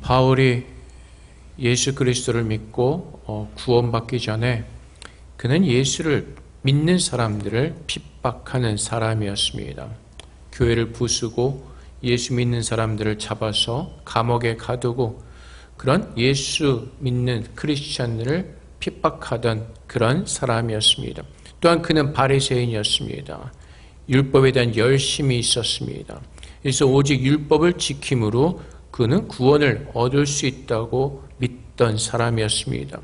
바울이 예수 그리스도를 믿고 구원받기 전에 그는 예수를 믿는 사람들을 핍박하는 사람이었습니다. 교회를 부수고 예수 믿는 사람들을 잡아서 감옥에 가두고 그런 예수 믿는 크리스찬들을 핍박하던 그런 사람이었습니다. 또한 그는 바리새인이었습니다. 율법에 대한 열심이 있었습니다. 그래서 오직 율법을 지킴으로 그는 구원을 얻을 수 있다고 믿던 사람이었습니다.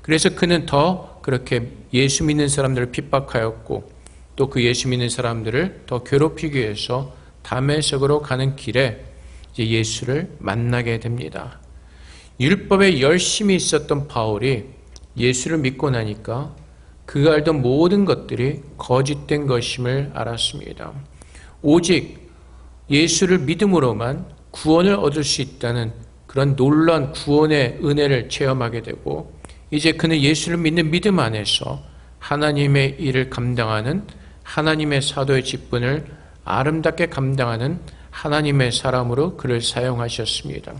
그래서 그는 더 그렇게 예수 믿는 사람들을 핍박하였고 또 그 예수 믿는 사람들을 더 괴롭히기 위해서 다메섹으로 가는 길에 이제 예수를 만나게 됩니다. 율법에 열심히 있었던 바울이 예수를 믿고 나니까 그가 알던 모든 것들이 거짓된 것임을 알았습니다. 오직 예수를 믿음으로만 구원을 얻을 수 있다는 그런 놀라운 구원의 은혜를 체험하게 되고 이제 그는 예수를 믿는 믿음 안에서 하나님의 일을 감당하는 하나님의 사도의 직분을 아름답게 감당하는 하나님의 사람으로 그를 사용하셨습니다.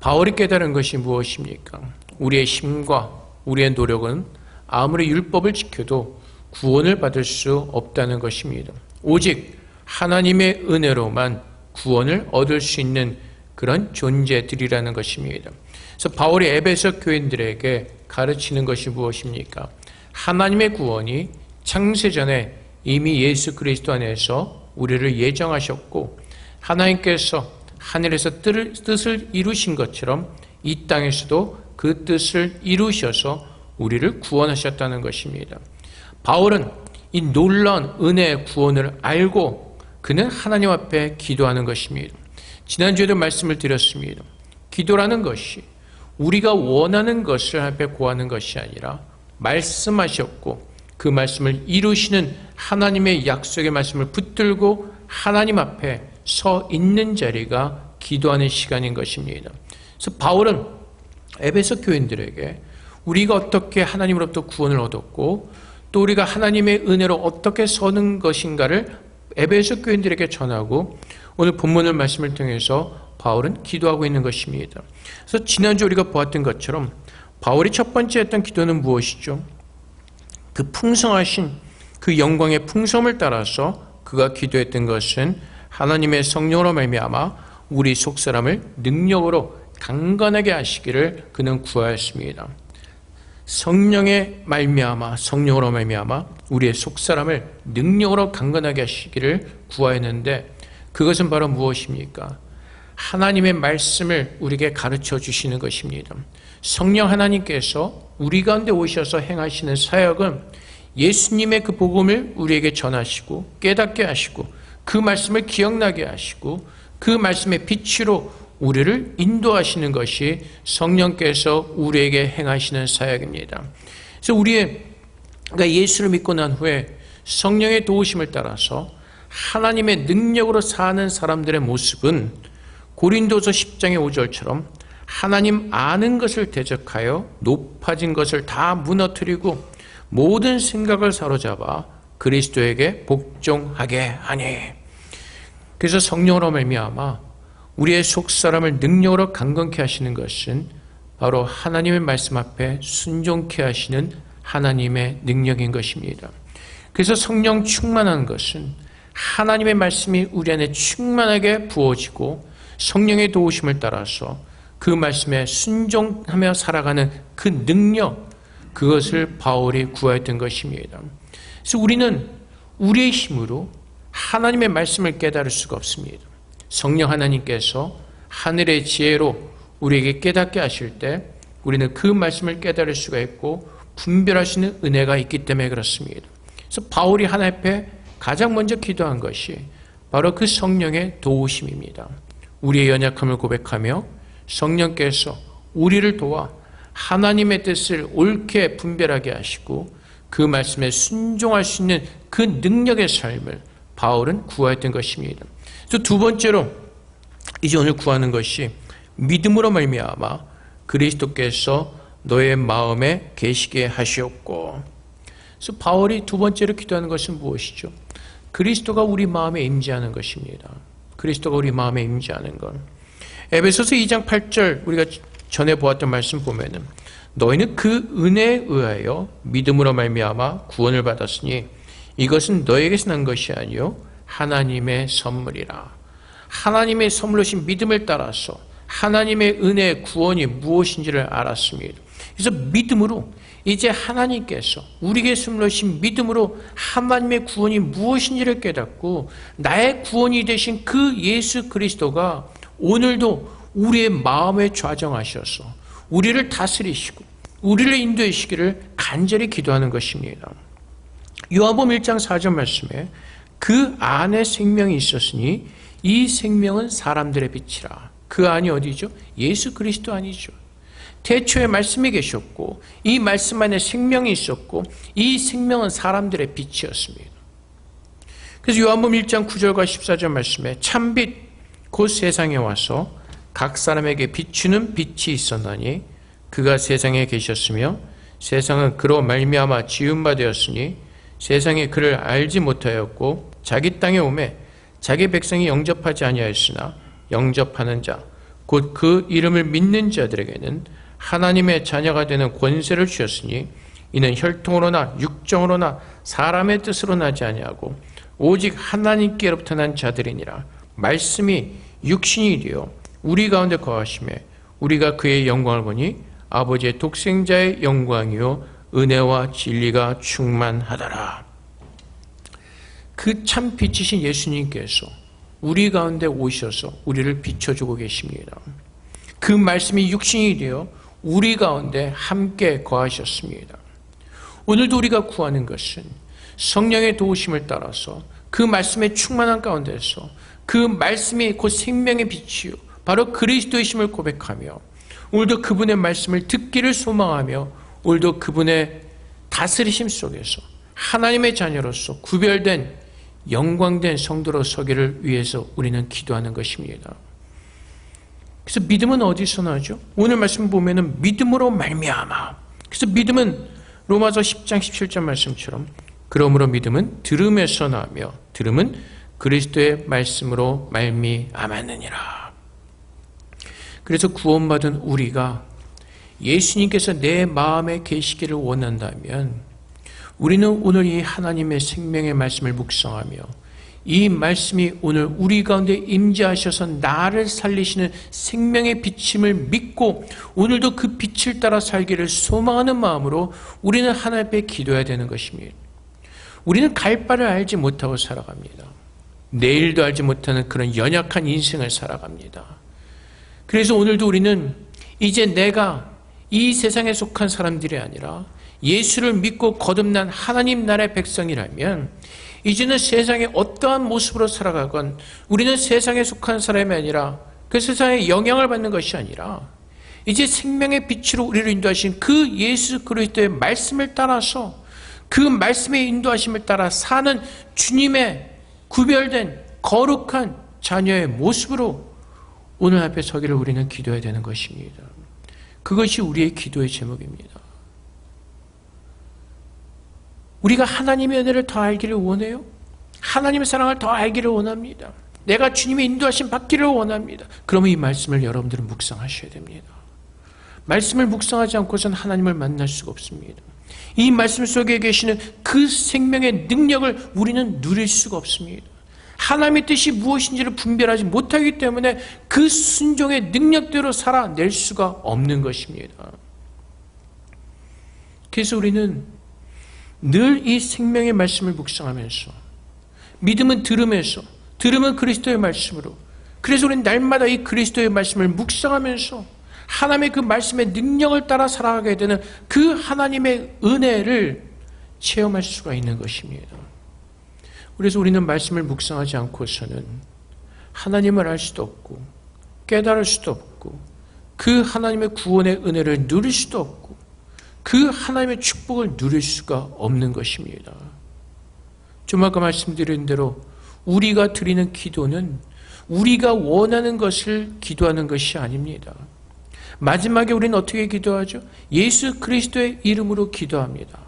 바울이 깨달은 것이 무엇입니까? 우리의 힘과 우리의 노력은 아무리 율법을 지켜도 구원을 받을 수 없다는 것입니다. 오직 하나님의 은혜로만 구원을 얻을 수 있는 그런 존재들이라는 것입니다. 그래서 바울이 에베소 교인들에게 가르치는 것이 무엇입니까? 하나님의 구원이 창세전에 이미 예수 그리스도 안에서 우리를 예정하셨고 하나님께서 하늘에서 뜻을 이루신 것처럼 이 땅에서도 그 뜻을 이루셔서 우리를 구원하셨다는 것입니다. 바울은 이 놀라운 은혜의 구원을 알고 그는 하나님 앞에 기도하는 것입니다. 지난주에도 말씀을 드렸습니다. 기도라는 것이 우리가 원하는 것을 앞에 구하는 것이 아니라 말씀하셨고 그 말씀을 이루시는 하나님의 약속의 말씀을 붙들고 하나님 앞에 서 있는 자리가 기도하는 시간인 것입니다. 그래서 바울은 에베소 교인들에게 우리가 어떻게 하나님으로부터 구원을 얻었고 또 우리가 하나님의 은혜로 어떻게 서는 것인가를 에베소 교인들에게 전하고 오늘 본문을 말씀을 통해서 바울은 기도하고 있는 것입니다. 그래서 지난주 우리가 보았던 것처럼 바울이 첫 번째 했던 기도는 무엇이죠? 그 풍성하신 그 영광의 풍성을 따라서 그가 기도했던 것은 하나님의 성령으로 말미암아 우리 속사람을 능력으로 강건하게 하시기를 그는 구하였습니다. 성령의 말미암아 성령으로 말미암아 우리의 속사람을 능력으로 강건하게 하시기를 구하였는데 그것은 바로 무엇입니까? 하나님의 말씀을 우리에게 가르쳐 주시는 것입니다. 성령 하나님께서 우리 가운데 오셔서 행하시는 사역은 예수님의 그 복음을 우리에게 전하시고 깨닫게 하시고 그 말씀을 기억나게 하시고 그 말씀의 빛으로 우리를 인도하시는 것이 성령께서 우리에게 행하시는 사역입니다. 그래서 우리가 예수를 믿고 난 후에 성령의 도우심을 따라서 하나님의 능력으로 사는 사람들의 모습은 고린도서 10장의 5절처럼 하나님 아는 것을 대적하여 높아진 것을 다 무너뜨리고 모든 생각을 사로잡아 그리스도에게 복종하게 하니. 그래서 성령으로 말미암아 우리의 속사람을 능력으로 강건케 하시는 것은 바로 하나님의 말씀 앞에 순종케 하시는 하나님의 능력인 것입니다. 그래서 성령 충만한 것은 하나님의 말씀이 우리 안에 충만하게 부어지고 성령의 도우심을 따라서 그 말씀에 순종하며 살아가는 그 능력, 그것을 바울이 구하였던 것입니다. 그래서 우리는 우리의 힘으로 하나님의 말씀을 깨달을 수가 없습니다. 성령 하나님께서 하늘의 지혜로 우리에게 깨닫게 하실 때 우리는 그 말씀을 깨달을 수가 있고 분별할 수 있는 은혜가 있기 때문에 그렇습니다. 그래서 바울이 하나님 앞에 가장 먼저 기도한 것이 바로 그 성령의 도우심입니다. 우리의 연약함을 고백하며 성령께서 우리를 도와 하나님의 뜻을 옳게 분별하게 하시고 그 말씀에 순종할 수 있는 그 능력의 삶을 바울은 구하였던 것입니다. 또 두 번째로 이제 오늘 구하는 것이 믿음으로 말미암아 그리스도께서 너의 마음에 계시게 하시옵고. 그래서 바울이 두 번째로 기도하는 것은 무엇이죠? 그리스도가 우리 마음에 임재하는 것입니다. 그리스도가 우리 마음에 임재하는 것. 에베소서 2장 8절 우리가 전에 보았던 말씀 보면은 너희는 그 은혜에 의하여 믿음으로 말미암아 구원을 받았으니 이것은 너에게서 난 것이 아니요 하나님의 선물이라. 하나님의 선물로신 믿음을 따라서 하나님의 은혜의 구원이 무엇인지를 알았습니다. 그래서 믿음으로 이제 하나님께서 우리에게 선물로신 믿음으로 하나님의 구원이 무엇인지를 깨닫고 나의 구원이 되신 그 예수 그리스도가 오늘도 우리의 마음에 좌정하셔서 우리를 다스리시고 우리를 인도하시기를 간절히 기도하는 것입니다. 요한복음 1장 4절 말씀에 그 안에 생명이 있었으니 이 생명은 사람들의 빛이라. 그 안이 어디죠? 예수 그리스도 안이죠. 태초에 말씀이 계셨고 이 말씀 안에 생명이 있었고 이 생명은 사람들의 빛이었습니다. 그래서 요한복음 1장 9절과 14절 말씀에 참빛 곧 세상에 와서 각 사람에게 비추는 빛이 있었나니 그가 세상에 계셨으며 세상은 그로 말미암아 지은 바 되었으니 세상이 그를 알지 못하였고 자기 땅에 오매 자기 백성이 영접하지 아니하였으나 영접하는 자 곧 그 이름을 믿는 자들에게는 하나님의 자녀가 되는 권세를 주셨으니 이는 혈통으로나 육정으로나 사람의 뜻으로 나지 아니하고 오직 하나님께로부터 난 자들이니라. 말씀이 육신이 되어 우리 가운데 거하심에 우리가 그의 영광을 보니 아버지의 독생자의 영광이요 은혜와 진리가 충만하더라. 그 참 빛이신 예수님께서 우리 가운데 오셔서 우리를 비춰주고 계십니다. 그 말씀이 육신이 되어 우리 가운데 함께 거하셨습니다. 오늘도 우리가 구하는 것은 성령의 도우심을 따라서 그 말씀의 충만한 가운데서 그 말씀이 곧 생명의 빛이요 바로 그리스도이심을 고백하며 오늘도 그분의 말씀을 듣기를 소망하며 오늘도 그분의 다스리심 속에서 하나님의 자녀로서 구별된 영광된 성도로 서기를 위해서 우리는 기도하는 것입니다. 그래서 믿음은 어디서 나죠? 오늘 말씀 보면은 믿음으로 말미암아. 그래서 믿음은 로마서 10장 17절 말씀처럼 그러므로 믿음은 들음에서 나며 들음은 그리스도의 말씀으로 말미암았느니라. 그래서 구원받은 우리가 예수님께서 내 마음에 계시기를 원한다면 우리는 오늘 이 하나님의 생명의 말씀을 묵상하며 이 말씀이 오늘 우리 가운데 임재하셔서 나를 살리시는 생명의 빛임을 믿고 오늘도 그 빛을 따라 살기를 소망하는 마음으로 우리는 하나님 앞에 기도해야 되는 것입니다. 우리는 갈 바를 알지 못하고 살아갑니다. 내일도 알지 못하는 그런 연약한 인생을 살아갑니다. 그래서 오늘도 우리는 이제 내가 이 세상에 속한 사람들이 아니라 예수를 믿고 거듭난 하나님 나라의 백성이라면 이제는 세상에 어떠한 모습으로 살아가건 우리는 세상에 속한 사람이 아니라 그 세상에 영향을 받는 것이 아니라 이제 생명의 빛으로 우리를 인도하신 그 예수 그리스도의 말씀을 따라서 그 말씀의 인도하심을 따라 사는 주님의 구별된 거룩한 자녀의 모습으로 오늘 앞에 서기를 우리는 기도해야 되는 것입니다. 그것이 우리의 기도의 제목입니다. 우리가 하나님의 은혜를 더 알기를 원해요. 하나님의 사랑을 더 알기를 원합니다. 내가 주님의 인도하심 받기를 원합니다. 그러면 이 말씀을 여러분들은 묵상하셔야 됩니다. 말씀을 묵상하지 않고서는 하나님을 만날 수가 없습니다. 이 말씀 속에 계시는 그 생명의 능력을 우리는 누릴 수가 없습니다. 하나님의 뜻이 무엇인지를 분별하지 못하기 때문에 그 순종의 능력대로 살아낼 수가 없는 것입니다. 그래서 우리는 늘 이 생명의 말씀을 묵상하면서 믿음은 들음에서 들음은 그리스도의 말씀으로 그래서 우리는 날마다 이 그리스도의 말씀을 묵상하면서 하나님의 그 말씀의 능력을 따라 살아가게 되는 그 하나님의 은혜를 체험할 수가 있는 것입니다. 그래서 우리는 말씀을 묵상하지 않고서는 하나님을 알 수도 없고 깨달을 수도 없고 그 하나님의 구원의 은혜를 누릴 수도 없고 그 하나님의 축복을 누릴 수가 없는 것입니다. 좀 아까 말씀드린 대로 우리가 드리는 기도는 우리가 원하는 것을 기도하는 것이 아닙니다. 마지막에 우리는 어떻게 기도하죠? 예수 그리스도의 이름으로 기도합니다.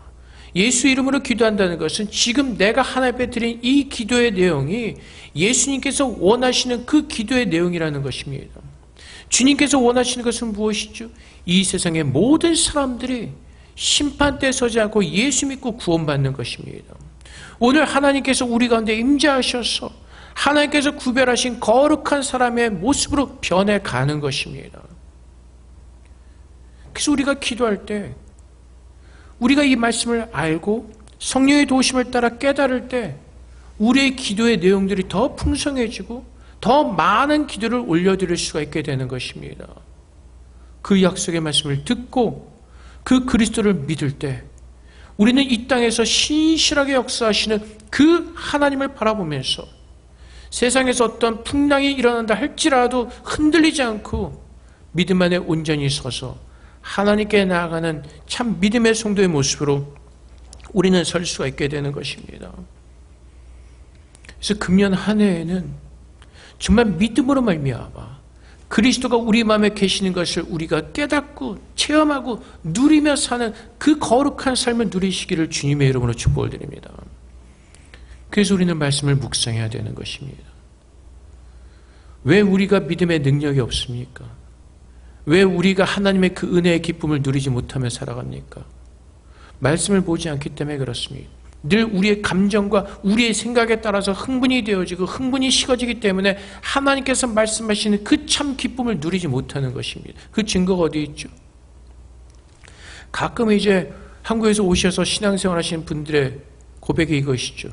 예수 이름으로 기도한다는 것은 지금 내가 하나님 앞에 드린 이 기도의 내용이 예수님께서 원하시는 그 기도의 내용이라는 것입니다. 주님께서 원하시는 것은 무엇이죠? 이 세상의 모든 사람들이 심판대에 서지 않고 예수 믿고 구원받는 것입니다. 오늘 하나님께서 우리 가운데 임재하셔서 하나님께서 구별하신 거룩한 사람의 모습으로 변해가는 것입니다. 그래서 우리가 기도할 때 우리가 이 말씀을 알고 성령의 도우심을 따라 깨달을 때 우리의 기도의 내용들이 더 풍성해지고 더 많은 기도를 올려드릴 수가 있게 되는 것입니다. 그 약속의 말씀을 듣고 그 그리스도를 믿을 때 우리는 이 땅에서 신실하게 역사하시는 그 하나님을 바라보면서 세상에서 어떤 풍랑이 일어난다 할지라도 흔들리지 않고 믿음 안에 온전히 서서 하나님께 나아가는 참 믿음의 성도의 모습으로 우리는 설 수가 있게 되는 것입니다. 그래서 금년 한 해에는 정말 믿음으로 말미암아 그리스도가 우리 마음에 계시는 것을 우리가 깨닫고 체험하고 누리며 사는 그 거룩한 삶을 누리시기를 주님의 이름으로 축복을 드립니다. 그래서 우리는 말씀을 묵상해야 되는 것입니다. 왜 우리가 믿음의 능력이 없습니까? 왜 우리가 하나님의 그 은혜의 기쁨을 누리지 못하며 살아갑니까? 말씀을 보지 않기 때문에 그렇습니다. 늘 우리의 감정과 우리의 생각에 따라서 흥분이 되어지고 흥분이 식어지기 때문에 하나님께서 말씀하시는 그 참 기쁨을 누리지 못하는 것입니다. 그 증거가 어디 있죠? 가끔 이제 한국에서 오셔서 신앙생활 하시는 분들의 고백이 이것이죠.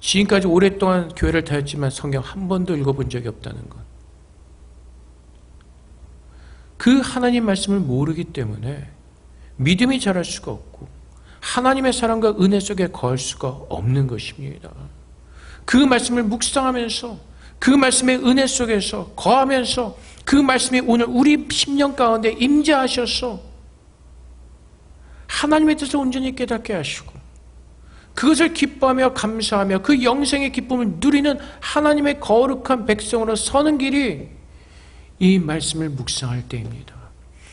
지금까지 오랫동안 교회를 다녔지만 성경 한 번도 읽어본 적이 없다는 것. 그 하나님 말씀을 모르기 때문에 믿음이 자랄 수가 없고 하나님의 사랑과 은혜 속에 거할 수가 없는 것입니다. 그 말씀을 묵상하면서 그 말씀의 은혜 속에서 거하면서 그 말씀이 오늘 우리 심령 가운데 임재하셔서 하나님의 뜻을 온전히 깨닫게 하시고 그것을 기뻐하며 감사하며 그 영생의 기쁨을 누리는 하나님의 거룩한 백성으로 서는 길이 이 말씀을 묵상할 때입니다.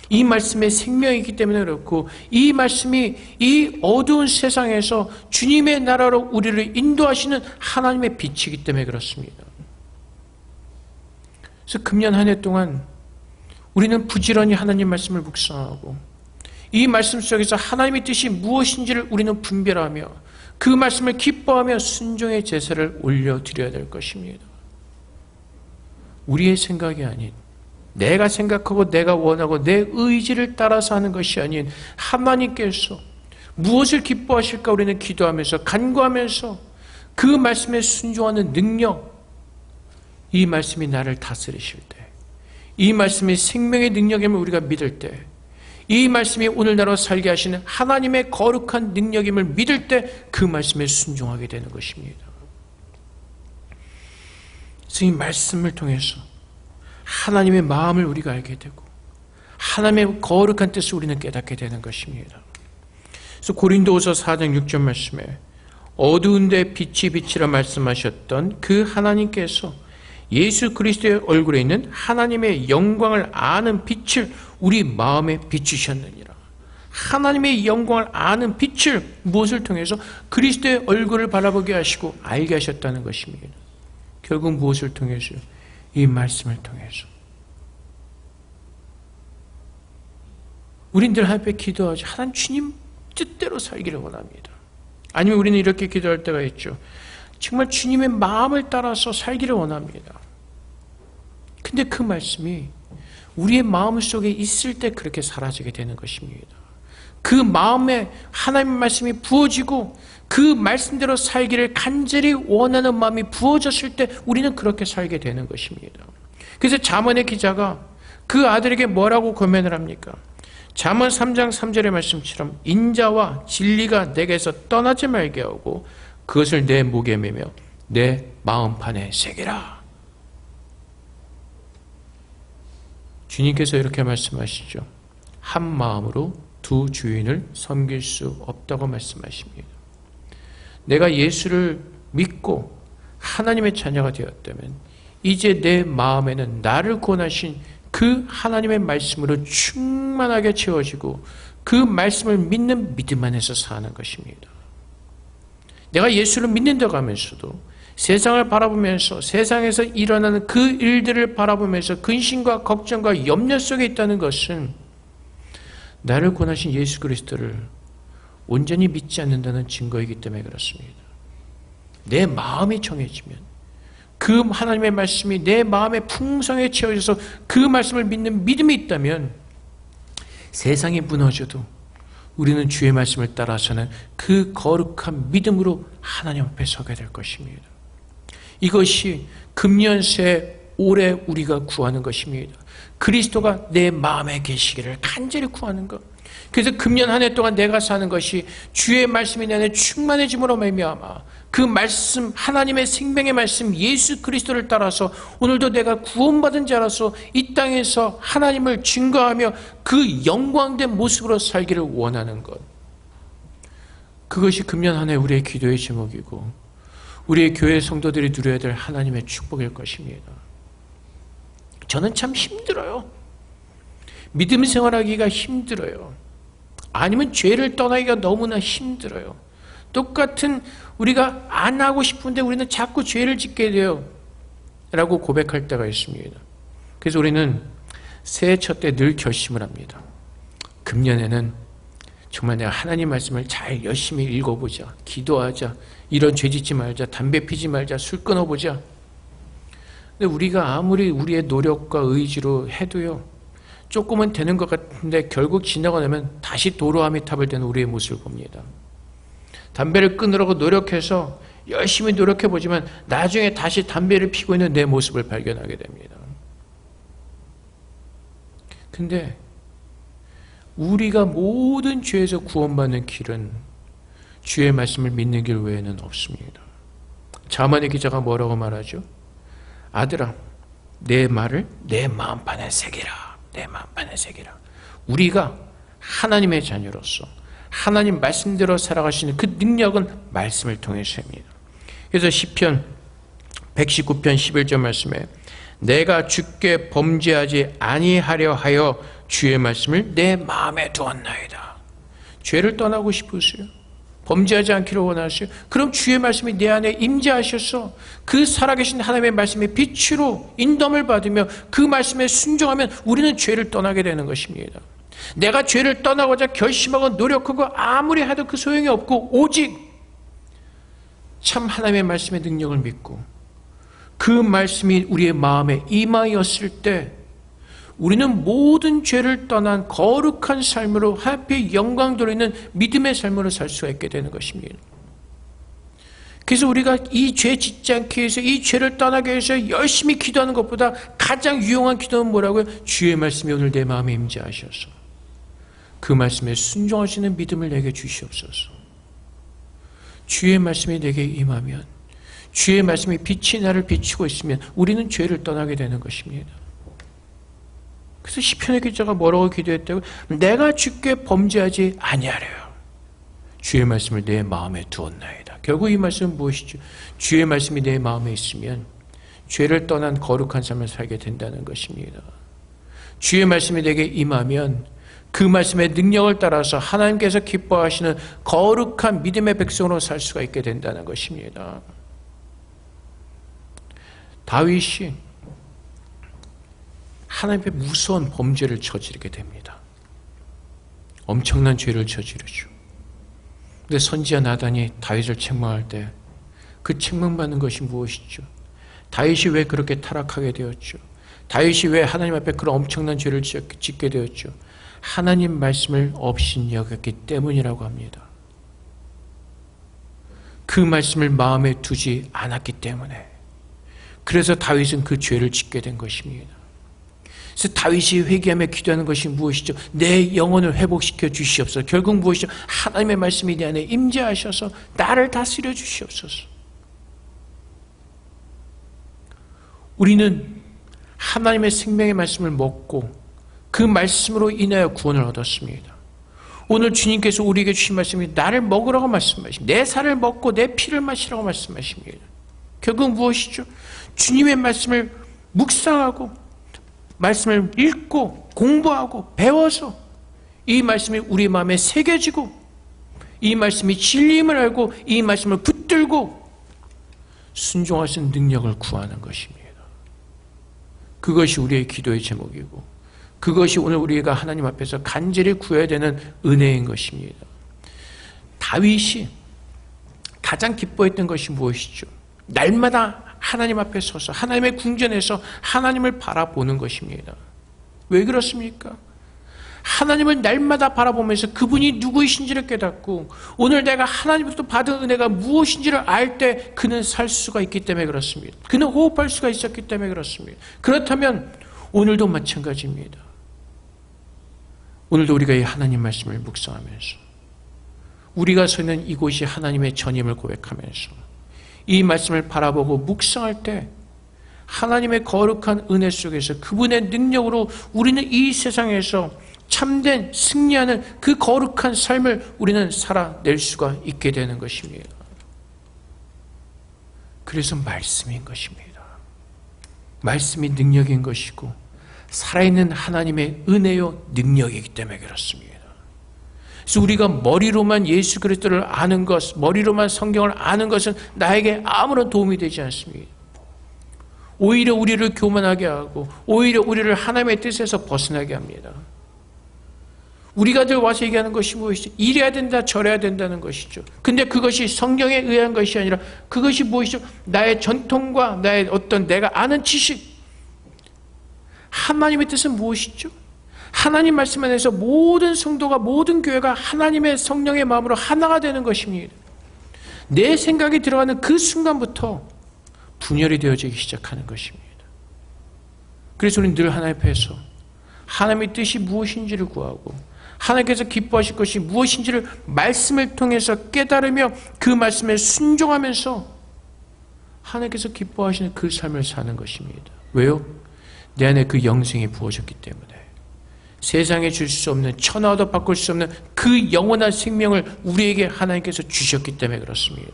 이 말씀의 생명이기 때문에 그렇고 이 말씀이 이 어두운 세상에서 주님의 나라로 우리를 인도하시는 하나님의 빛이기 때문에 그렇습니다. 그래서 금년 한 해 동안 우리는 부지런히 하나님 말씀을 묵상하고 이 말씀 속에서 하나님의 뜻이 무엇인지를 우리는 분별하며 그 말씀을 기뻐하며 순종의 제사를 올려드려야 될 것입니다. 우리의 생각이 아닌 내가 생각하고 내가 원하고 내 의지를 따라서 하는 것이 아닌 하나님께서 무엇을 기뻐하실까 우리는 기도하면서 간구하면서 그 말씀에 순종하는 능력, 이 말씀이 나를 다스리실 때, 이 말씀이 생명의 능력임을 우리가 믿을 때, 이 말씀이 오늘 나로 살게 하시는 하나님의 거룩한 능력임을 믿을 때 그 말씀에 순종하게 되는 것입니다. 그래서 이 말씀을 통해서 하나님의 마음을 우리가 알게 되고 하나님의 거룩한 뜻을 우리는 깨닫게 되는 것입니다. 그래서 고린도후서 4장 6절 말씀에 어두운 데 빛이 빛이라 말씀하셨던 그 하나님께서 예수 그리스도의 얼굴에 있는 하나님의 영광을 아는 빛을 우리 마음에 비추셨느니라. 하나님의 영광을 아는 빛을 무엇을 통해서? 그리스도의 얼굴을 바라보게 하시고 알게 하셨다는 것입니다. 결국 무엇을 통해서요? 이 말씀을 통해서. 우린 늘 하나님 앞에 기도하죠. 하나님 주님 뜻대로 살기를 원합니다. 아니면 우리는 이렇게 기도할 때가 있죠. 정말 주님의 마음을 따라서 살기를 원합니다. 근데 그 말씀이 우리의 마음 속에 있을 때 그렇게 사라지게 되는 것입니다. 그 마음에 하나님의 말씀이 부어지고 그 말씀대로 살기를 간절히 원하는 마음이 부어졌을 때 우리는 그렇게 살게 되는 것입니다. 그래서 잠언의 기자가 그 아들에게 뭐라고 고면을 합니까? 잠언 3장 3절의 말씀처럼 인자와 진리가 내게서 떠나지 말게 하고 그것을 내 목에 매며 내 마음판에 새기라. 주님께서 이렇게 말씀하시죠. 한 마음으로 두 주인을 섬길 수 없다고 말씀하십니다. 내가 예수를 믿고 하나님의 자녀가 되었다면 이제 내 마음에는 나를 구원하신 그 하나님의 말씀으로 충만하게 채워지고 그 말씀을 믿는 믿음 안에서 사는 것입니다. 내가 예수를 믿는다고 하면서도 세상을 바라보면서 세상에서 일어나는 그 일들을 바라보면서 근심과 걱정과 염려 속에 있다는 것은 나를 구원하신 예수 그리스도를 온전히 믿지 않는다는 증거이기 때문에 그렇습니다. 내 마음이 정해지면 그 하나님의 말씀이 내 마음에 풍성에 채워져서 그 말씀을 믿는 믿음이 있다면 세상이 무너져도 우리는 주의 말씀을 따라서는 그 거룩한 믿음으로 하나님 앞에 서게 될 것입니다. 이것이 금년새 올해 우리가 구하는 것입니다. 그리스도가 내 마음에 계시기를 간절히 구하는 것. 그래서 금년 한 해 동안 내가 사는 것이 주의 말씀이 내 안에 충만해짐으로 말미암아 그 말씀, 하나님의 생명의 말씀 예수 그리스도를 따라서 오늘도 내가 구원받은 자라서 이 땅에서 하나님을 증거하며 그 영광된 모습으로 살기를 원하는 것. 그것이 금년 한 해 우리의 기도의 제목이고 우리의 교회 성도들이 누려야 될 하나님의 축복일 것입니다. 저는 참 힘들어요. 믿음 생활하기가 힘들어요. 아니면 죄를 떠나기가 너무나 힘들어요. 똑같은 우리가 안 하고 싶은데 우리는 자꾸 죄를 짓게 돼요. 라고 고백할 때가 있습니다. 그래서 우리는 새해 첫 때 늘 결심을 합니다. 금년에는 정말 내가 하나님 말씀을 잘 열심히 읽어보자. 기도하자. 이런 죄 짓지 말자. 담배 피지 말자. 술 끊어보자. 근데 우리가 아무리 우리의 노력과 의지로 해도요. 조금은 되는 것 같은데 결국 지나고 나면 다시 도로아미 탑을 되는 우리의 모습을 봅니다. 담배를 끊으려고 노력해서 열심히 노력해보지만 나중에 다시 담배를 피고 있는 내 모습을 발견하게 됩니다. 근데 우리가 모든 죄에서 구원받는 길은 주의 말씀을 믿는 길 외에는 없습니다. 자만의 기자가 뭐라고 말하죠? 아들아, 내 말을 내 마음판에 새기라. 내 마음판에 새기라. 우리가 하나님의 자녀로서 하나님 말씀대로 살아갈 수 있는 그 능력은 말씀을 통해서입니다. 그래서 시편 119편 11절 말씀에 내가 주께 범죄하지 아니하려 하여 주의 말씀을 내 마음에 두었나이다. 죄를 떠나고 싶으세요? 범죄하지 않기를 원하세요? 그럼 주의 말씀이 내 안에 임재하셔서 그 살아계신 하나님의 말씀의 빛으로 인dom을 받으며 그 말씀에 순종하면 우리는 죄를 떠나게 되는 것입니다. 내가 죄를 떠나고자 결심하고 노력하고 아무리 해도 그 소용이 없고 오직 참 하나님의 말씀의 능력을 믿고 그 말씀이 우리의 마음에 임하였을 때 우리는 모든 죄를 떠난 거룩한 삶으로 하나님의 영광 돌리는 믿음의 삶으로 살 수가 있게 되는 것입니다. 그래서 우리가 이 죄 짓지 않기 위해서 이 죄를 떠나기 위해서 열심히 기도하는 것보다 가장 유용한 기도는 뭐라고요? 주의 말씀이 오늘 내 마음에 임재하셔서 그 말씀에 순종하시는 믿음을 내게 주시옵소서. 주의 말씀이 내게 임하면 주의 말씀이 빛이 나를 비추고 있으면 우리는 죄를 떠나게 되는 것입니다. 그래서 시편의 기자가 뭐라고 기도했다고? 내가 주께 범죄하지 아니하려요. 주의 말씀을 내 마음에 두었나이다. 결국 이 말씀은 무엇이죠? 주의 말씀이 내 마음에 있으면 죄를 떠난 거룩한 삶을 살게 된다는 것입니다. 주의 말씀이 내게 임하면 그 말씀의 능력을 따라서 하나님께서 기뻐하시는 거룩한 믿음의 백성으로 살 수가 있게 된다는 것입니다. 다윗이 하나님 앞에 무서운 범죄를 저지르게 됩니다. 엄청난 죄를 저지르죠. 근데 선지자 나단이 다윗을 책망할 때 그 책망받는 것이 무엇이죠? 다윗이 왜 그렇게 타락하게 되었죠? 다윗이 왜 하나님 앞에 그런 엄청난 죄를 짓게 되었죠? 하나님 말씀을 업신여겼기 때문이라고 합니다. 그 말씀을 마음에 두지 않았기 때문에 그래서 다윗은 그 죄를 짓게 된 것입니다. 그래서 다윗이 회개하며 기도하는 것이 무엇이죠? 내 영혼을 회복시켜 주시옵소서. 결국 무엇이죠? 하나님의 말씀이 내 안에 임재하셔서 나를 다스려 주시옵소서. 우리는 하나님의 생명의 말씀을 먹고 그 말씀으로 인하여 구원을 얻었습니다. 오늘 주님께서 우리에게 주신 말씀이 나를 먹으라고 말씀하십니다. 내 살을 먹고 내 피를 마시라고 말씀하십니다. 결국 무엇이죠? 주님의 말씀을 묵상하고 말씀을 읽고 공부하고 배워서 이 말씀이 우리 마음에 새겨지고 이 말씀이 진리임을 알고 이 말씀을 붙들고 순종할 수 있는 능력을 구하는 것입니다. 그것이 우리의 기도의 제목이고 그것이 오늘 우리가 하나님 앞에서 간절히 구해야 되는 은혜인 것입니다. 다윗이 가장 기뻐했던 것이 무엇이죠? 날마다 하나님 앞에 서서 하나님의 궁전에서 하나님을 바라보는 것입니다. 왜 그렇습니까? 하나님을 날마다 바라보면서 그분이 누구이신지를 깨닫고 오늘 내가 하나님으로부터 받은 은혜가 무엇인지를 알 때 그는 살 수가 있기 때문에 그렇습니다. 그는 호흡할 수가 있었기 때문에 그렇습니다. 그렇다면 오늘도 마찬가지입니다. 오늘도 우리가 이 하나님 말씀을 묵상하면서 우리가 서 있는 이곳이 하나님의 전임을 고백하면서 이 말씀을 바라보고 묵상할 때 하나님의 거룩한 은혜 속에서 그분의 능력으로 우리는 이 세상에서 참된 승리하는 그 거룩한 삶을 우리는 살아낼 수가 있게 되는 것입니다. 그래서 말씀인 것입니다. 말씀이 능력인 것이고 살아있는 하나님의 은혜요 능력이기 때문에 그렇습니다. 그래서 우리가 머리로만 예수 그리스도를 아는 것, 머리로만 성경을 아는 것은 나에게 아무런 도움이 되지 않습니다. 오히려 우리를 교만하게 하고 오히려 우리를 하나님의 뜻에서 벗어나게 합니다. 우리가 늘 와서 얘기하는 것이 무엇이죠? 이래야 된다 저래야 된다는 것이죠. 근데 그것이 성경에 의한 것이 아니라 그것이 무엇이죠? 나의 전통과 나의 어떤 내가 아는 지식. 하나님의 뜻은 무엇이죠? 하나님 말씀 안에서 모든 성도가 모든 교회가 하나님의 성령의 마음으로 하나가 되는 것입니다. 내 생각이 들어가는 그 순간부터 분열이 되어지기 시작하는 것입니다. 그래서 우리는 늘 하나님 앞에서 하나님의 뜻이 무엇인지를 구하고 하나님께서 기뻐하실 것이 무엇인지를 말씀을 통해서 깨달으며 그 말씀에 순종하면서 하나님께서 기뻐하시는 그 삶을 사는 것입니다. 왜요? 내 안에 그 영생이 부어졌기 때문에 세상에 줄 수 없는 천하도 바꿀 수 없는 그 영원한 생명을 우리에게 하나님께서 주셨기 때문에 그렇습니다.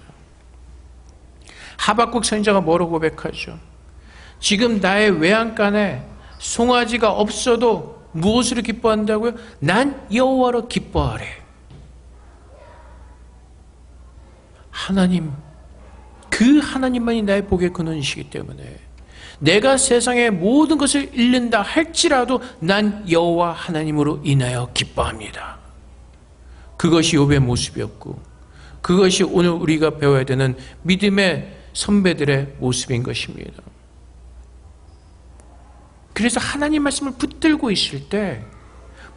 하박국 선지자가 뭐라고 고백하죠? 지금 나의 외양간에 송아지가 없어도 무엇으로 기뻐한다고요? 난 여호와로 기뻐하래. 하나님, 그 하나님만이 나의 복의 근원이시기 때문에 내가 세상의 모든 것을 잃는다 할지라도 난 여호와 하나님으로 인하여 기뻐합니다. 그것이 욥의 모습이었고 그것이 오늘 우리가 배워야 되는 믿음의 선배들의 모습인 것입니다. 그래서 하나님 말씀을 붙들고 있을 때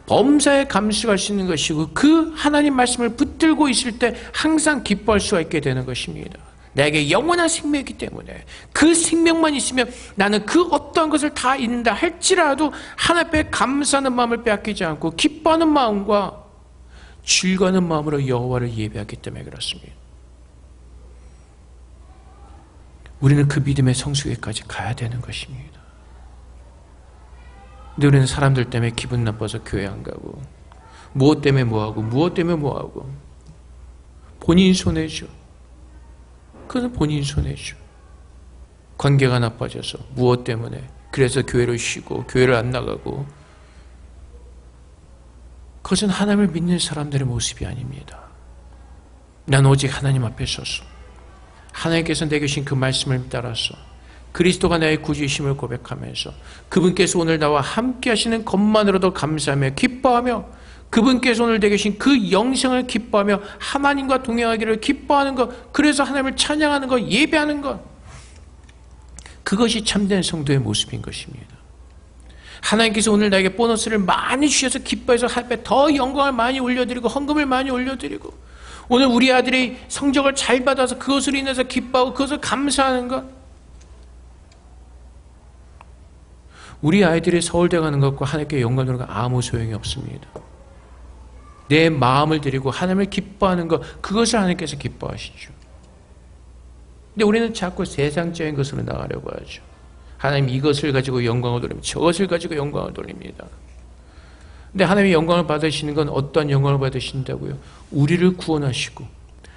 범사에 감수할 수 있는 것이고 그 하나님 말씀을 붙들고 있을 때 항상 기뻐할 수가 있게 되는 것입니다. 내게 영원한 생명이기 때문에 그 생명만 있으면 나는 그 어떠한 것을 다 잃는다 할지라도 하나님 앞에 감사하는 마음을 빼앗기지 않고 기뻐하는 마음과 즐거워하는 마음으로 여호와를 예배하기 때문에 그렇습니다. 우리는 그 믿음의 성숙에까지 가야 되는 것입니다. 근데 우리는 사람들 때문에 기분 나빠서 교회 안 가고 무엇 때문에 뭐하고 무엇 때문에 뭐하고 본인 손해죠. 그것은 본인 손해죠. 관계가 나빠져서 무엇 때문에 그래서 교회를 쉬고 교회를 안 나가고 그것은 하나님을 믿는 사람들의 모습이 아닙니다. 난 오직 하나님 앞에 서서 하나님께서 내게 주신 그 말씀을 따라서 그리스도가 나의 구주이심을 고백하면서 그분께서 오늘 나와 함께 하시는 것만으로도 감사하며 기뻐하며 그분께서 오늘 내게 주신 그 영생을 기뻐하며 하나님과 동행하기를 기뻐하는 것, 그래서 하나님을 찬양하는 것, 예배하는 것, 그것이 참된 성도의 모습인 것입니다. 하나님께서 오늘 나에게 보너스를 많이 주셔서 기뻐해서 하나님께 더 영광을 많이 올려드리고 헌금을 많이 올려드리고 오늘 우리 아들이 성적을 잘 받아서 그것으로 인해서 기뻐하고 그것을 감사하는 것, 우리 아이들이 서울대 가는 것과 하나님께 영광 돌리는 것 아무 소용이 없습니다. 내 마음을 드리고 하나님을 기뻐하는 것, 그것을 하나님께서 기뻐하시죠. 근데 우리는 자꾸 세상적인 것으로 나가려고 하죠. 하나님 이것을 가지고 영광을 돌립니다. 저것을 가지고 영광을 돌립니다. 근데 하나님이 영광을 받으시는 건 어떤 영광을 받으신다고요? 우리를 구원하시고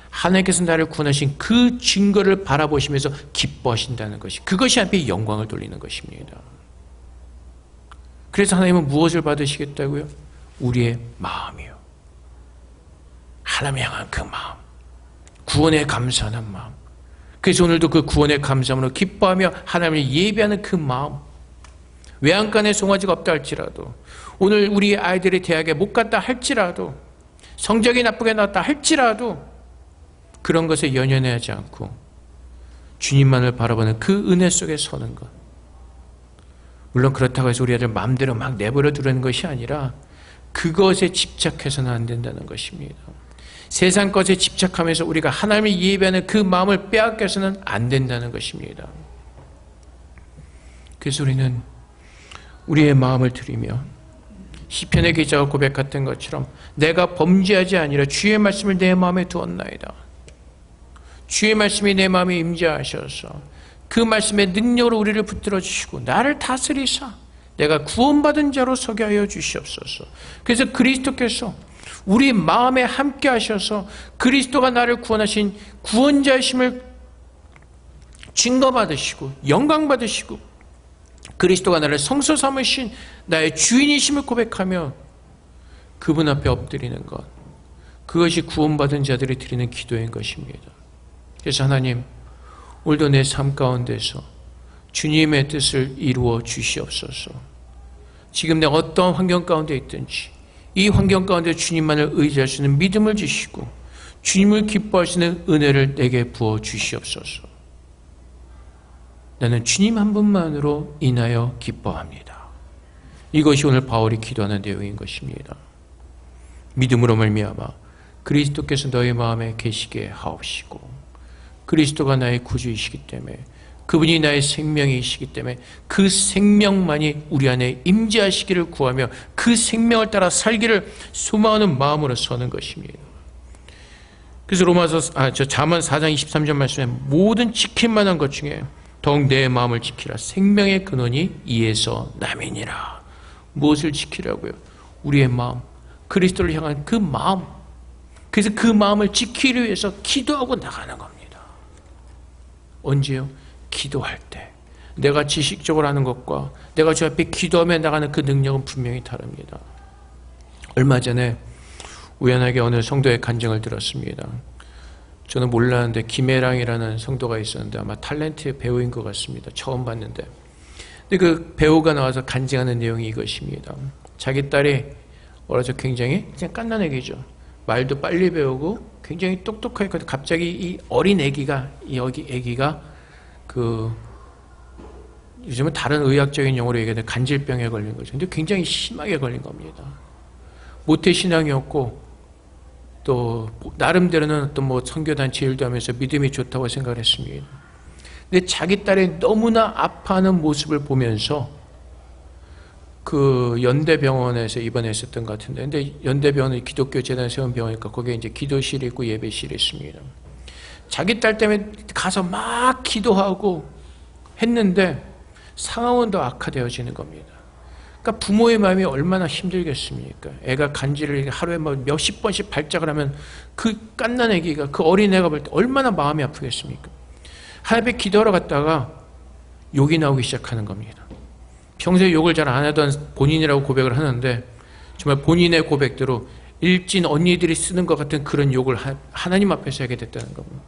하나님께서 나를 구원하신 그 증거를 바라보시면서 기뻐하신다는 것이, 그것이 하나님의 영광을 돌리는 것입니다. 그래서 하나님은 무엇을 받으시겠다고요? 우리의 마음이요. 하나님 향한 그 마음, 구원에 감사하는 마음, 그래서 오늘도 그 구원의 감사함으로 기뻐하며 하나님을 예배하는 그 마음, 외양간에 송아지가 없다 할지라도, 오늘 우리 아이들이 대학에 못 갔다 할지라도, 성적이 나쁘게 나왔다 할지라도 그런 것에 연연하지 않고 주님만을 바라보는 그 은혜 속에 서는 것. 물론 그렇다고 해서 우리 아들 마음대로 막 내버려 두는 것이 아니라 그것에 집착해서는 안 된다는 것입니다. 세상 것에 집착하면서 우리가 하나님을 예배하는 그 마음을 빼앗겨서는 안 된다는 것입니다. 그래서 우리는 우리의 마음을 드리며 시편의 기자가 고백했던 것처럼 내가 범죄하지 아니라 주의 말씀을 내 마음에 두었나이다. 주의 말씀이 내 마음에 임재하셔서 그 말씀의 능력으로 우리를 붙들어 주시고 나를 다스리사 내가 구원받은 자로 서게 하여 주시옵소서. 그래서 그리스도께서 우리 마음에 함께 하셔서 그리스도가 나를 구원하신 구원자이심을 증거받으시고 영광받으시고 그리스도가 나를 성소 삼으신 나의 주인이심을 고백하며 그분 앞에 엎드리는 것, 그것이 구원받은 자들이 드리는 기도인 것입니다. 그래서 하나님, 오늘도 내 삶 가운데서 주님의 뜻을 이루어 주시옵소서. 지금 내가 어떠한 환경 가운데 있든지 이 환경 가운데 주님만을 의지할 수 있는 믿음을 주시고 주님을 기뻐하시는 은혜를 내게 부어 주시옵소서. 나는 주님 한 분만으로 인하여 기뻐합니다. 이것이 오늘 바울이 기도하는 내용인 것입니다. 믿음으로 말미암아 그리스도께서 너희 마음에 계시게 하옵시고 그리스도가 나의 구주이시기 때문에 그분이 나의 생명이시기 때문에 그 생명만이 우리 안에 임재하시기를 구하며 그 생명을 따라 살기를 소망하는 마음으로 서는 것입니다. 그래서 잠언 4장 23절 말씀에 모든 지킬 만한 것 중에 더욱 내 마음을 지키라. 생명의 근원이 이에서 남이니라. 무엇을 지키라고요? 우리의 마음, 그리스도를 향한 그 마음. 그래서 그 마음을 지키기 위해서 기도하고 나가는 겁니다. 언제요? 기도할 때. 내가 지식적으로 하는 것과 내가 주 앞에 기도하며 나가는 그 능력은 분명히 다릅니다. 얼마 전에 우연하게 어느 성도의 간증을 들었습니다. 저는 몰랐는데 김혜랑이라는 성도가 있었는데 아마 탤런트 배우인 것 같습니다. 처음 봤는데. 근데 그 배우가 나와서 간증하는 내용이 이것입니다. 자기 딸이 어려서 굉장히 그냥 갓난 애기죠. 말도 빨리 배우고 굉장히 똑똑하니까 갑자기 이 어린 애기가 여기 애기가 요즘은 다른 의학적인 용어로 얘기하는 간질병에 걸린 거죠. 근데 굉장히 심하게 걸린 겁니다. 모태신앙이었고 또 나름대로는 또 뭐 선교단체 일도 하면서 믿음이 좋다고 생각을 했습니다. 근데 자기 딸이 너무나 아파하는 모습을 보면서 그 연대병원에서 입원했었던 것 같은데, 근데 연대병원은 기독교 재단 세운 병원이니까 거기에 이제 기도실이 있고 예배실이 있습니다. 자기 딸 때문에 가서 막 기도하고 했는데 상황은 더 악화되어지는 겁니다. 그러니까 부모의 마음이 얼마나 힘들겠습니까? 애가 간질을 하루에 뭐 몇십 번씩 발작을 하면 그 갓난 애기가, 그 어린애가 볼 때 얼마나 마음이 아프겠습니까? 하나님께 기도하러 갔다가 욕이 나오기 시작하는 겁니다. 평소에 욕을 잘 안 하던 본인이라고 고백을 하는데 정말 본인의 고백대로 일진 언니들이 쓰는 것 같은 그런 욕을 하나님 앞에서 하게 됐다는 겁니다.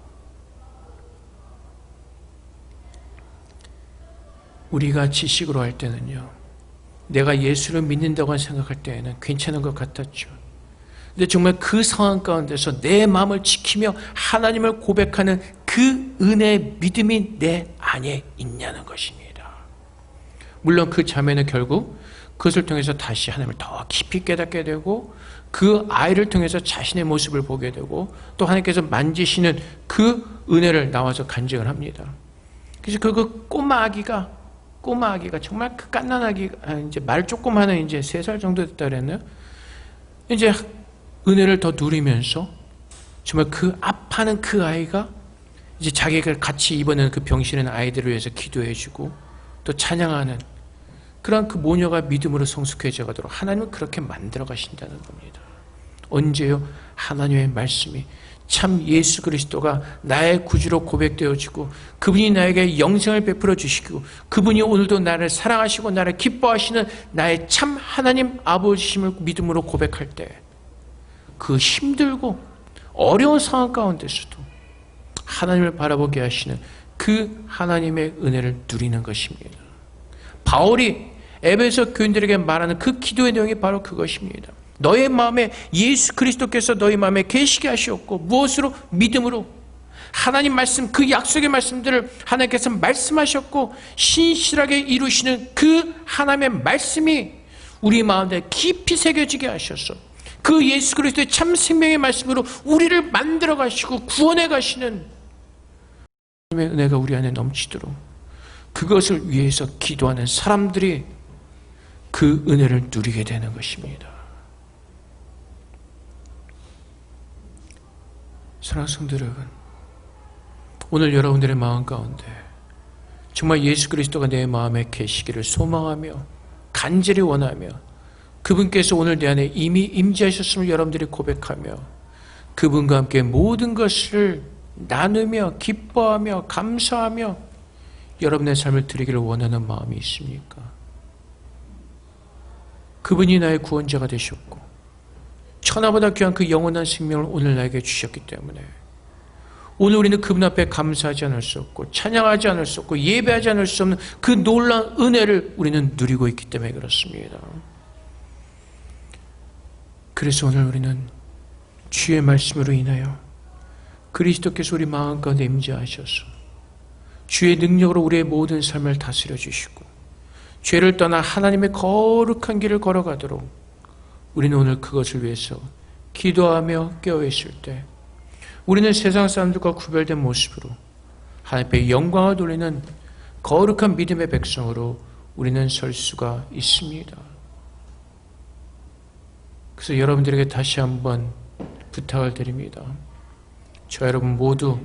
우리가 지식으로 할 때는요, 내가 예수를 믿는다고 생각할 때에는 괜찮은 것 같았죠. 근데 정말 그 상황 가운데서 내 마음을 지키며 하나님을 고백하는 그 은혜의 믿음이 내 안에 있냐는 것입니다. 물론 그 자매는 결국 그것을 통해서 다시 하나님을 더 깊이 깨닫게 되고 그 아이를 통해서 자신의 모습을 보게 되고 또 하나님께서 만지시는 그 은혜를 나와서 간증을 합니다. 그래서 그 꼬마 아기가 정말 그 갓난 아기가 이제 말 조금 하는 이제 3살 정도 됐다 그랬나요? 이제 은혜를 더 누리면서 정말 그 아파하는 그 아이가 이제 자기가 같이 입원하는 그 병실에 있는 아이들을 위해서 기도해주고 또 찬양하는 그런 그 모녀가 믿음으로 성숙해져 가도록 하나님은 그렇게 만들어 가신다는 겁니다. 언제요? 하나님의 말씀이 참 예수 그리스도가 나의 구주로 고백되어지고 그분이 나에게 영생을 베풀어 주시고 그분이 오늘도 나를 사랑하시고 나를 기뻐하시는 나의 참 하나님 아버지심을 믿음으로 고백할 때 그 힘들고 어려운 상황 가운데서도 하나님을 바라보게 하시는 그 하나님의 은혜를 누리는 것입니다. 바울이 에베소 교인들에게 말하는 그 기도의 내용이 바로 그것입니다. 너의 마음에 예수 그리스도께서 너희 마음에 계시게 하시었고, 무엇으로? 믿음으로. 하나님 말씀, 그 약속의 말씀들을 하나님께서 말씀하셨고 신실하게 이루시는 그 하나님의 말씀이 우리 마음에 깊이 새겨지게 하셔서 그 예수 그리스도의 참 생명의 말씀으로 우리를 만들어 가시고 구원해 가시는 하나님의 은혜가 우리 안에 넘치도록, 그것을 위해서 기도하는 사람들이 그 은혜를 누리게 되는 것입니다. 사랑하는 성도 여러분, 오늘 여러분들의 마음 가운데 정말 예수 그리스도가 내 마음에 계시기를 소망하며 간절히 원하며, 그분께서 오늘 내 안에 이미 임재하셨음을 여러분들이 고백하며 그분과 함께 모든 것을 나누며 기뻐하며 감사하며 여러분의 삶을 드리기를 원하는 마음이 있습니까? 그분이 나의 구원자가 되셨고 천하보다 귀한 그 영원한 생명을 오늘 나에게 주셨기 때문에 오늘 우리는 그분 앞에 감사하지 않을 수 없고 찬양하지 않을 수 없고 예배하지 않을 수 없는 그 놀라운 은혜를 우리는 누리고 있기 때문에 그렇습니다. 그래서 오늘 우리는 주의 말씀으로 인하여 그리스도께서 우리 마음 가운데 임재하셔서 주의 능력으로 우리의 모든 삶을 다스려 주시고 죄를 떠나 하나님의 거룩한 길을 걸어가도록 우리는 오늘 그것을 위해서 기도하며 깨어있을 때 우리는 세상 사람들과 구별된 모습으로 하나님 앞에 영광을 돌리는 거룩한 믿음의 백성으로 우리는 설 수가 있습니다. 그래서 여러분들에게 다시 한번 부탁을 드립니다. 저 여러분 모두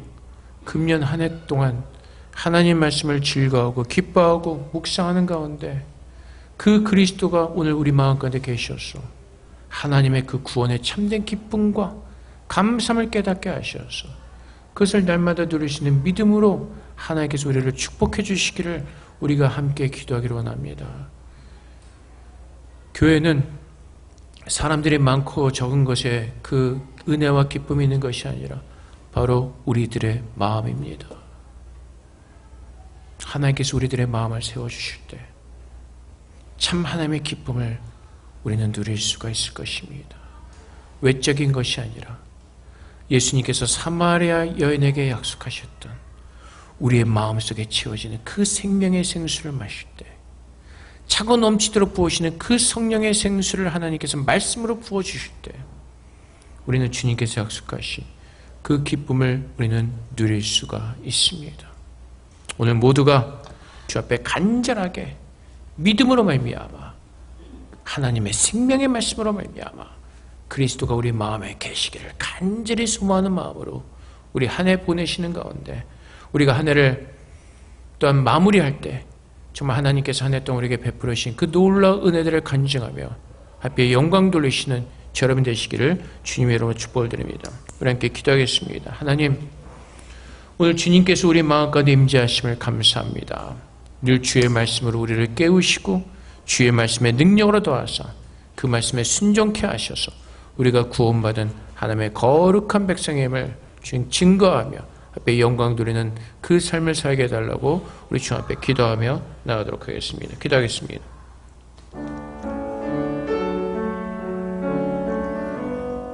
금년 한 해 동안 하나님 말씀을 즐거워하고 기뻐하고 묵상하는 가운데 그 그리스도가 오늘 우리 마음 가운데 계셔서 하나님의 그 구원의 참된 기쁨과 감사함을 깨닫게 하셔서 그것을 날마다 누리시는 믿음으로 하나님께서 우리를 축복해 주시기를 우리가 함께 기도하기를 원합니다. 교회는 사람들이 많고 적은 것에 그 은혜와 기쁨이 있는 것이 아니라 바로 우리들의 마음입니다. 하나님께서 우리들의 마음을 세워주실 때 참 하나님의 기쁨을 우리는 누릴 수가 있을 것입니다. 외적인 것이 아니라 예수님께서 사마리아 여인에게 약속하셨던 우리의 마음속에 채워지는 그 생명의 생수를 마실 때 차고 넘치도록 부으시는 그 성령의 생수를 하나님께서 말씀으로 부어주실 때 우리는 주님께서 약속하신 그 기쁨을 우리는 누릴 수가 있습니다. 오늘 모두가 주 앞에 간절하게 믿음으로 말미암아 하나님의 생명의 말씀으로 말미암아 그리스도가 우리 마음에 계시기를 간절히 소망하는 마음으로 우리 한 해 보내시는 가운데 우리가 한 해를 또한 마무리할 때 정말 하나님께서 한 해 동안 우리에게 베풀어 주신 그 놀라운 은혜들을 간증하며 하나님께 영광 돌리시는 여러분 되시기를 주님의 이름으로 축복을 드립니다. 우리 함께 기도하겠습니다. 하나님, 오늘 주님께서 우리 마음 가운데 임재하심을 감사합니다. 늘 주의 말씀으로 우리를 깨우시고 주의 말씀의 능력으로 도와서 그 말씀에 순종케 하셔서 우리가 구원받은 하나님의 거룩한 백성임을 증거하며 앞에 영광 돌리는 그 삶을 살게 해달라고 우리 주 앞에 기도하며 나가도록 하겠습니다. 기도하겠습니다.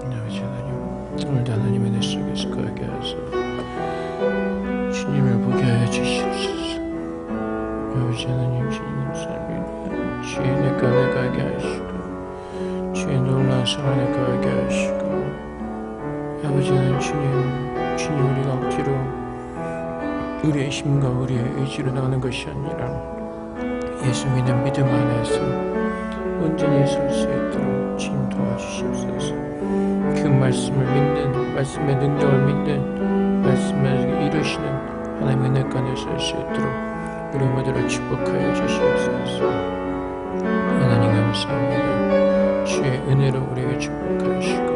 아버지 하나님, 오늘도 하나님의 내 속에서 거하게 하소서. 주님을 보게 하여 주시옵소서. 아버지 하나님, 주님 삶에 주의 내 가운데 가게 하시고 주의 놀라운 사랑에 가게 하시고 아버지 하나님, 주님 우리가 억지로 우리의 힘과 우리의 의지로 나가는 것이 아니라 예수 믿는 믿음 안에서 온전히 설 수 있도록 주님 도와주시옵소서. 그 말씀을 믿는, 말씀의 능력을 믿는, 말씀을 이루시는 하나님의 은혜 가운데 설 수 있도록 우리 모두를 축복하여 주시옵소서. 하나님 감사합니다. 주의 은혜로 우리에게 축복하시고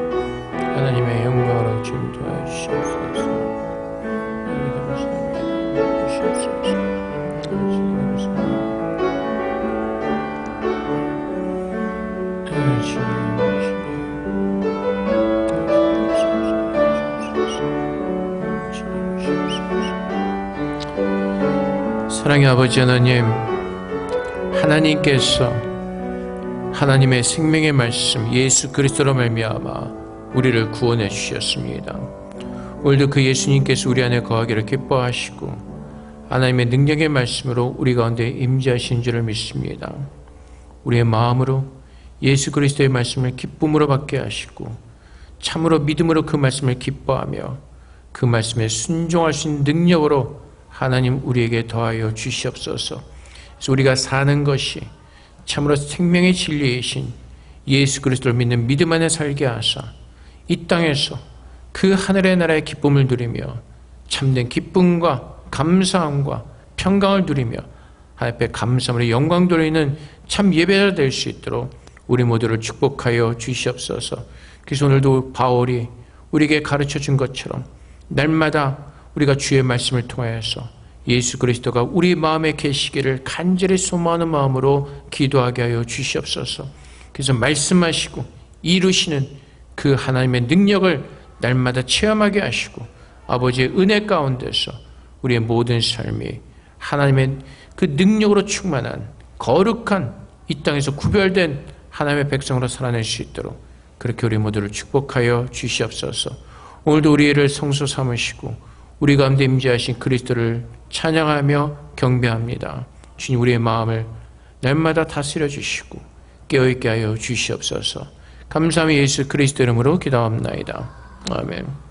하나님의 영광으로 주님 도와주시옵소서. 하나님 감사합니다. 주시옵소서. 하나님 감사합니다. 주님 사랑의 아버지 하나님, 하나님께서 하나님의 생명의 말씀 예수 그리스도로 말미암아 우리를 구원해 주셨습니다. 오늘도 그 예수님께서 우리 안에 거하기를 기뻐하시고 하나님의 능력의 말씀으로 우리 가운데 임재하신 줄을 믿습니다. 우리의 마음으로 예수 그리스도의 말씀을 기쁨으로 받게 하시고 참으로 믿음으로 그 말씀을 기뻐하며 그 말씀에 순종할 수 있는 능력으로 하나님 우리에게 더하여 주시옵소서. 그래서 우리가 사는 것이 참으로 생명의 진리이신 예수 그리스도를 믿는 믿음 안에 살게 하사 이 땅에서 그 하늘의 나라의 기쁨을 누리며 참된 기쁨과 감사함과 평강을 누리며 하나님 앞에 감사함으로 영광 돌리는 참 예배자 될 수 있도록 우리 모두를 축복하여 주시옵소서. 그래서 오늘도 바울이 우리에게 가르쳐 준 것처럼 날마다 우리가 주의 말씀을 통하여서 예수 그리스도가 우리 마음에 계시기를 간절히 소망하는 마음으로 기도하게 하여 주시옵소서. 그래서 말씀하시고 이루시는 그 하나님의 능력을 날마다 체험하게 하시고 아버지의 은혜 가운데서 우리의 모든 삶이 하나님의 그 능력으로 충만한 거룩한 이 땅에서 구별된 하나님의 백성으로 살아낼 수 있도록 그렇게 우리 모두를 축복하여 주시옵소서. 오늘도 우리를 성소 삼으시고 우리 가운데 임재하신 그리스도를 찬양하며 경배합니다. 주님, 우리의 마음을 날마다 다스려 주시고 깨어있게 하여 주시옵소서. 감사하며 예수 그리스도 이름으로 기도합나이다. 아멘.